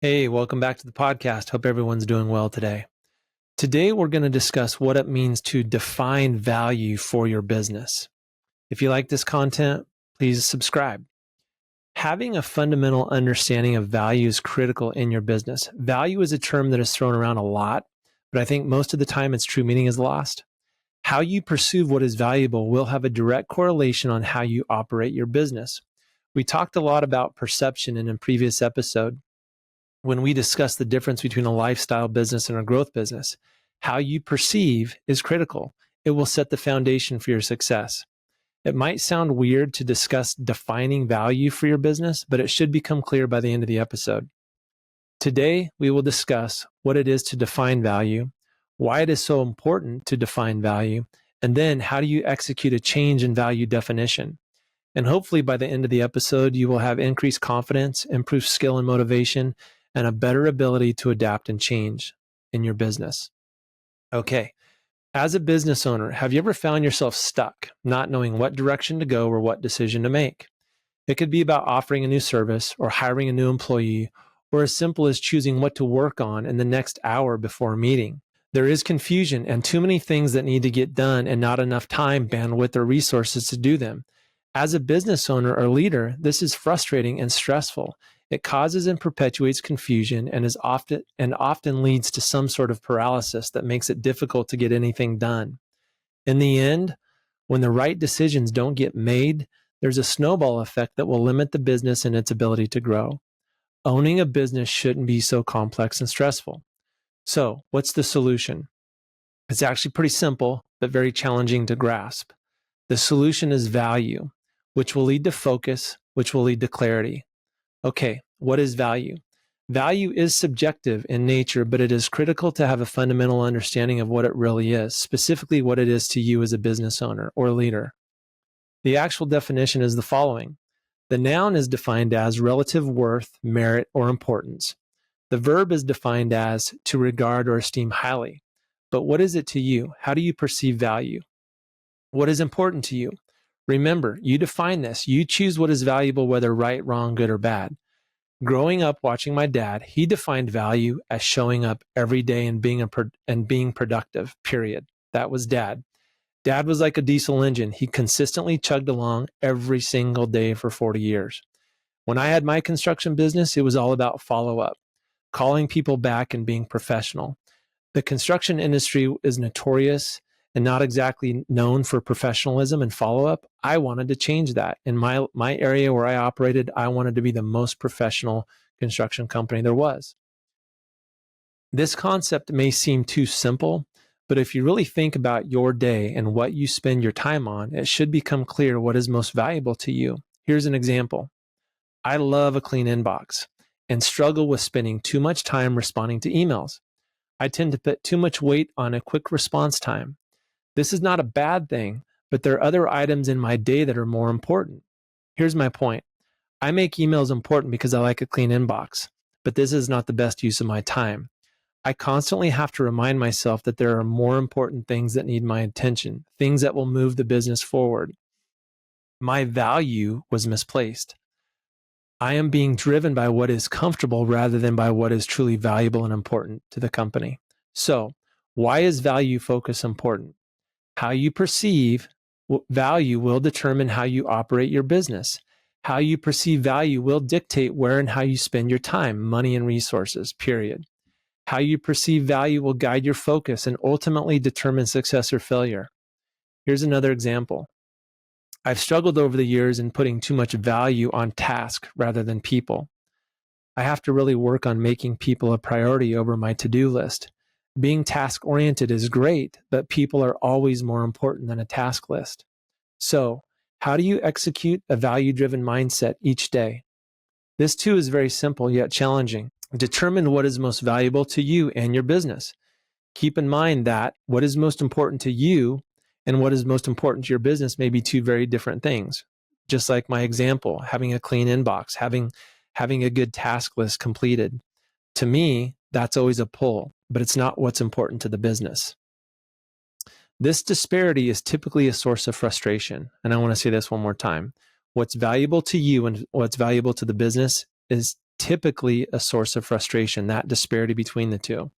Hey, welcome back to the podcast. Hope everyone's doing well today. Today, we're going to discuss what it means to define value for your business. If you like this content, please subscribe. Having a fundamental understanding of value is critical in your business. Value is a term that is thrown around a lot, but I think most of the time its true meaning is lost. How you perceive what is valuable will have a direct correlation on how you operate your business. We talked a lot about perception in a previous episode when we discuss the difference between a lifestyle business and a growth business. How you perceive is critical. It will set the foundation for your success. It might sound weird to discuss defining value for your business, but it should become clear by the end of the episode. Today, we will discuss what it is to define value, why it is so important to define value, and then how do you execute a change in value definition. And hopefully by the end of the episode, you will have increased confidence, improved skill and motivation, and a better ability to adapt and change in your business. Okay, as a business owner, have you ever found yourself stuck, not knowing what direction to go or what decision to make? It could be about offering a new service or hiring a new employee, or as simple as choosing what to work on in the next hour before a meeting. There is confusion and too many things that need to get done and not enough time, bandwidth, or resources to do them. As a business owner or leader, this is frustrating and stressful. It causes and perpetuates confusion and often leads to some sort of paralysis that makes it difficult to get anything done. In the end, when the right decisions don't get made, there's a snowball effect that will limit the business and its ability to grow. Owning a business shouldn't be so complex and stressful. So, what's the solution? It's actually pretty simple, but very challenging to grasp. The solution is value, which will lead to focus, which will lead to clarity. Okay, what is value? Value is subjective in nature, but it is critical to have a fundamental understanding of what it really is, specifically what it is to you as a business owner or leader. The actual definition is the following. The noun is defined as relative worth, merit, or importance. The verb is defined as to regard or esteem highly. But what is it to you? How do you perceive value? What is important to you? Remember, you define this. You choose what is valuable, whether right, wrong, good, or bad. Growing up watching my dad, he defined value as showing up every day and being productive, period. That was dad. Dad was like a diesel engine. He consistently chugged along every single day for 40 years. When I had my construction business, it was all about follow-up, calling people back and being professional. The construction industry is notorious and not exactly known for professionalism and follow-up. I wanted to change that. In my area where I operated, I wanted to be the most professional construction company there was. This concept may seem too simple, but if you really think about your day and what you spend your time on, it should become clear what is most valuable to you. Here's an example. I love a clean inbox and struggle with spending too much time responding to emails. I tend to put too much weight on a quick response time. This is not a bad thing, but there are other items in my day that are more important. Here's my point. I make emails important because I like a clean inbox, but this is not the best use of my time. I constantly have to remind myself that there are more important things that need my attention, things that will move the business forward. My value was misplaced. I am being driven by what is comfortable rather than by what is truly valuable and important to the company. So, why is value focus important? How you perceive value will determine how you operate your business. How you perceive value will dictate where and how you spend your time, money, and resources, period. How you perceive value will guide your focus and ultimately determine success or failure. Here's another example. I've struggled over the years in putting too much value on task rather than people. I have to really work on making people a priority over my to-do list. Being task-oriented is great, but people are always more important than a task list. So, how do you execute a value-driven mindset each day? This too is very simple yet challenging. Determine what is most valuable to you and your business. Keep in mind that what is most important to you and what is most important to your business may be two very different things. Just like my example, having a clean inbox, having a good task list completed. To me, that's always a pull, but it's not what's important to the business. This disparity is typically a source of frustration. And I want to say this one more time. What's valuable to you and what's valuable to the business is typically a source of frustration, that disparity between the two.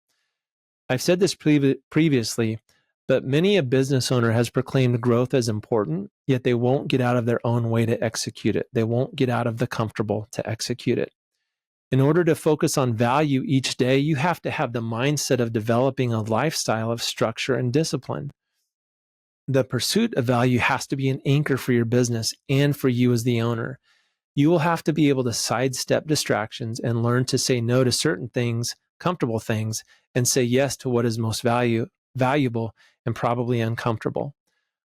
I've said this previously, but many a business owner has proclaimed growth as important, yet they won't get out of their own way to execute it. They won't get out of the comfortable to execute it. In order to focus on value each day, you have to have the mindset of developing a lifestyle of structure and discipline. The pursuit of value has to be an anchor for your business and for you as the owner. You will have to be able to sidestep distractions and learn to say no to certain things, comfortable things, and say yes to what is most valuable and probably uncomfortable.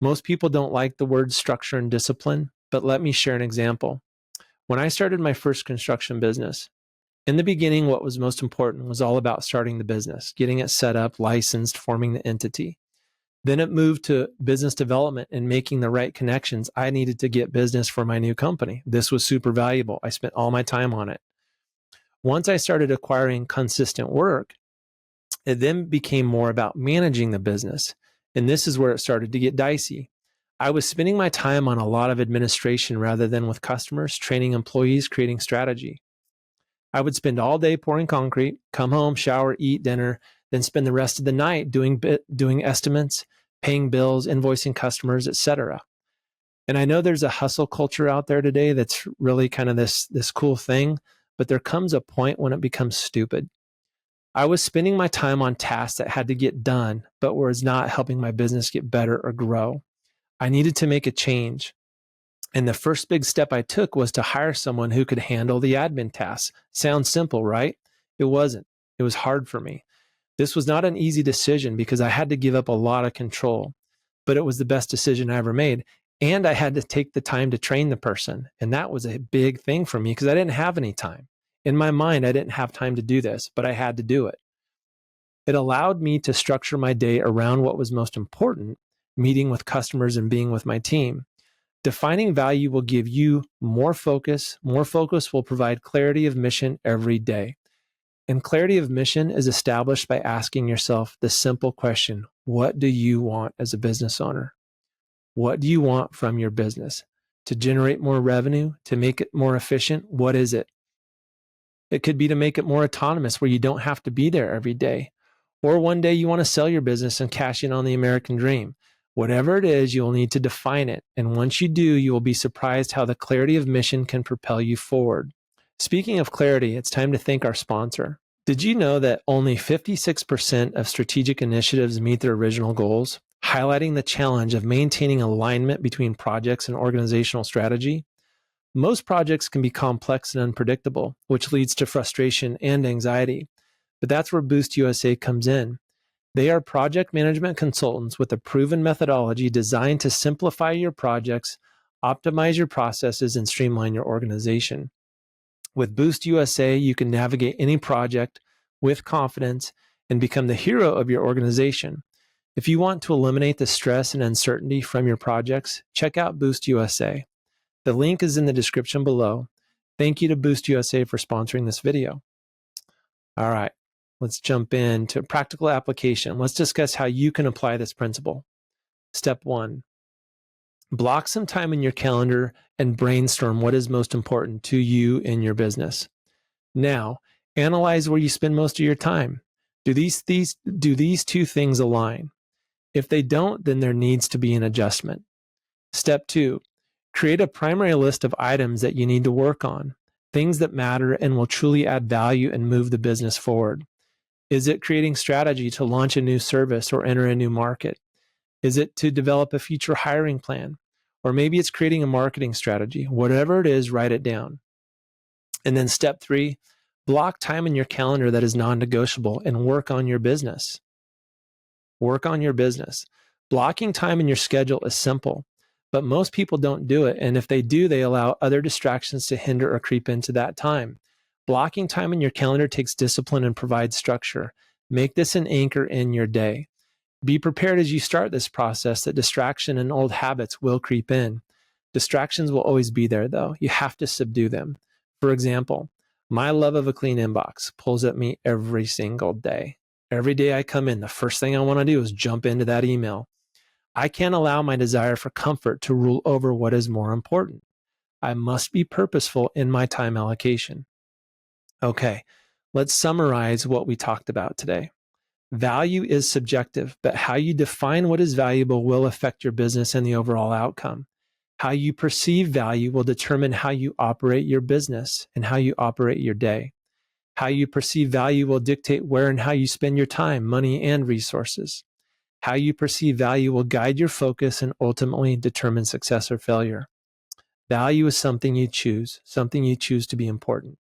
Most people don't like the words structure and discipline, but let me share an example. When I started my first construction business, in the beginning, what was most important was all about starting the business, getting it set up, licensed, forming the entity. Then it moved to business development and making the right connections. I needed to get business for my new company. This was super valuable. I spent all my time on it. Once I started acquiring consistent work, it then became more about managing the business. And this is where it started to get dicey. I was spending my time on a lot of administration rather than with customers, training employees, creating strategy. I would spend all day pouring concrete, come home, shower, eat dinner, then spend the rest of the night doing estimates, paying bills, invoicing customers, etc. And I know there's a hustle culture out there today that's really kind of this cool thing, but there comes a point when it becomes stupid. I was spending my time on tasks that had to get done, but was not helping my business get better or grow. I needed to make a change. And the first big step I took was to hire someone who could handle the admin tasks. Sounds simple, right? It wasn't. It was hard for me. This was not an easy decision because I had to give up a lot of control, but it was the best decision I ever made. And I had to take the time to train the person. And that was a big thing for me because I didn't have any time. In my mind, I didn't have time to do this, but I had to do it. It allowed me to structure my day around what was most important, meeting with customers and being with my team. Defining value will give you more focus. More focus will provide clarity of mission every day. And clarity of mission is established by asking yourself the simple question, what do you want as a business owner? What do you want from your business? To generate more revenue, to make it more efficient? What is it? It could be to make it more autonomous where you don't have to be there every day. Or one day you want to sell your business and cash in on the American dream. Whatever it is, you'll need to define it. And once you do, you will be surprised how the clarity of mission can propel you forward. Speaking of clarity, it's time to thank our sponsor. Did you know that only 56% of strategic initiatives meet their original goals, highlighting the challenge of maintaining alignment between projects and organizational strategy? Most projects can be complex and unpredictable, which leads to frustration and anxiety. But that's where Boost USA comes in. They are project management consultants with a proven methodology designed to simplify your projects, optimize your processes, and streamline your organization. With Boost USA, you can navigate any project with confidence and become the hero of your organization. If you want to eliminate the stress and uncertainty from your projects, check out Boost USA. The link is in the description below. Thank you to Boost USA for sponsoring this video. All right. Let's jump into a practical application. Let's discuss how you can apply this principle. Step 1, block some time in your calendar and brainstorm what is most important to you in your business. Now, analyze where you spend most of your time. Do these two things align? If they don't, then there needs to be an adjustment. Step 2, create a primary list of items that you need to work on, things that matter and will truly add value and move the business forward. Is it creating strategy to launch a new service or enter a new market? Is it to develop a future hiring plan? Or maybe it's creating a marketing strategy. Whatever it is, write it down. And then step 3, block time in your calendar that is non-negotiable and work on your business. Work on your business. Blocking time in your schedule is simple, but most people don't do it. And if they do, they allow other distractions to hinder or creep into that time. Blocking time in your calendar takes discipline and provides structure. Make this an anchor in your day. Be prepared as you start this process that distraction and old habits will creep in. Distractions will always be there, though. You have to subdue them. For example, my love of a clean inbox pulls at me every single day. Every day I come in, the first thing I want to do is jump into that email. I can't allow my desire for comfort to rule over what is more important. I must be purposeful in my time allocation. Okay, let's summarize what we talked about today. Value is subjective, but how you define what is valuable will affect your business and the overall outcome. How you perceive value will determine how you operate your business and how you operate your day. How you perceive value will dictate where and how you spend your time, money, and resources. How you perceive value will guide your focus and ultimately determine success or failure. Value is something you choose to be important.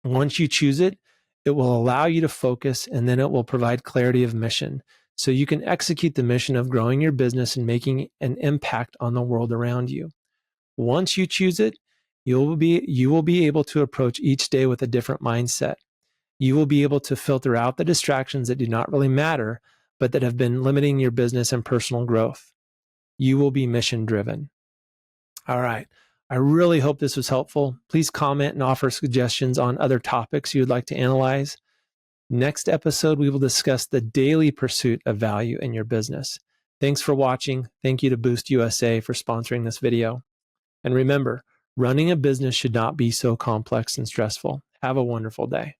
Once you choose it, it will allow you to focus, and then it will provide clarity of mission so you can execute the mission of growing your business and making an impact on the world around you. Once you choose it, you will be able to approach each day with a different mindset. You will be able to filter out the distractions that do not really matter, but that have been limiting your business and personal growth. You will be mission driven. All right. I really hope this was helpful. Please comment and offer suggestions on other topics you'd like to analyze. Next episode, we will discuss the daily pursuit of value in your business. Thanks for watching. Thank you to Boost USA for sponsoring this video. And remember, running a business should not be so complex and stressful. Have a wonderful day.